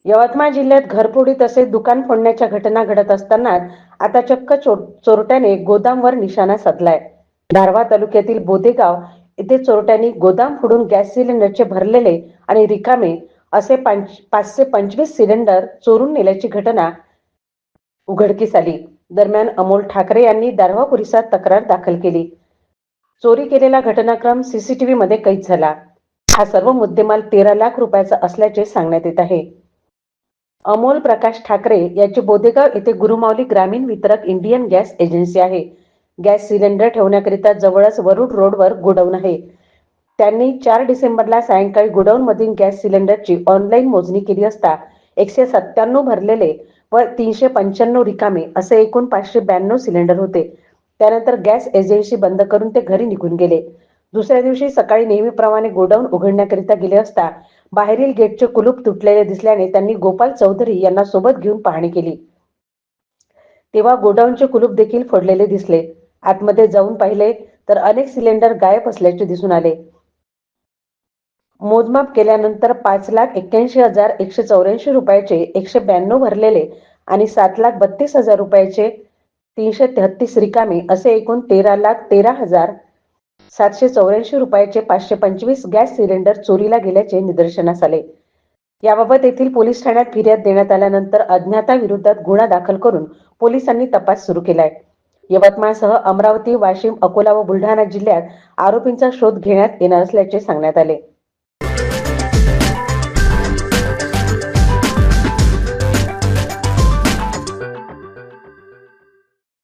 यवतमाळ जिल्ह्यात घरफोडी तसेच दुकान फोडण्याच्या घटना घडत असताना आता चक्क चोरट्याने गोदामवर निशाणा साधलाय. दारव्हा तालुक्यातील बोदेगाव येथे चोरट्यांनी गोदाम फोडून गॅस सिलेंडरचे भरलेले आणि रिकामे असे 525 सिलेंडर चोरून नेल्याची घटना उघडकीस आली. दरम्यान अमोल ठाकरे यांनी दारव्हा पोलिसात तक्रार दाखल केली. चोरी केलेला घटनाक्रम सीसीटीव्ही मध्ये कैद झाला. हा सर्व मुद्देमाल 13 लाख रुपयाचा असल्याचे सांगण्यात येत आहे. अमोल प्रकाश ठाकरे याची बोदेगाव येथे गुरुमाऊली ग्रामीण वितरक इंडियन गॅस एजन्सी आहे. गॅस सिलेंडर ठेवण्याकरिता जवळच वरुड रोडवर गोडाऊन आहे. त्यांनी 4 डिसेंबरला सायंकाळी गोडाऊन मधील गॅस सिलेंडरची ऑनलाईन मोजणी केली असता 197 भरलेले व 395 रिकामे असे एकूण 592 सिलेंडर होते. त्यानंतर गॅस एजन्सी बंद करून ते घरी निघून गेले. दुसऱ्या दिवशी सकाळी नेहमीप्रमाणे गोडाऊन उघडण्याकरिता गेले असता बाहेरील गेटचे कुलूप तुटलेले दिसल्याने त्यांनी गोपाल चौधरी यांना सोबत घेऊन पाहणी केली. तेव्हा गोडाऊनचे कुलूप देखील फोडलेले दिसले. आतमध्ये जाऊन पाहिले तर अनेक सिलेंडर गायब असल्याचे दिसून आले. मोजमाप केल्यानंतर 5,81,184 रुपयाचे 192 भरलेले आणि 7,32,000 रुपयाचे 333 रिकामे असे एकूण 13,13,784 रुपयाचे 525 गॅस सिलेंडर चोरीला गेल्याचे निदर्शनास आले. याबाबत येथील पोलीस ठाण्यात फिर्याद देण्यात आल्यानंतर अज्ञाताविरोधात गुन्हा दाखल करून पोलिसांनी तपास सुरू केलाय. यवतमाळसह अमरावती, वाशिम, अकोला व बुलढाणा जिल्ह्यात आरोपींचा शोध घेण्यात येणार असल्याचे सांगण्यात आले.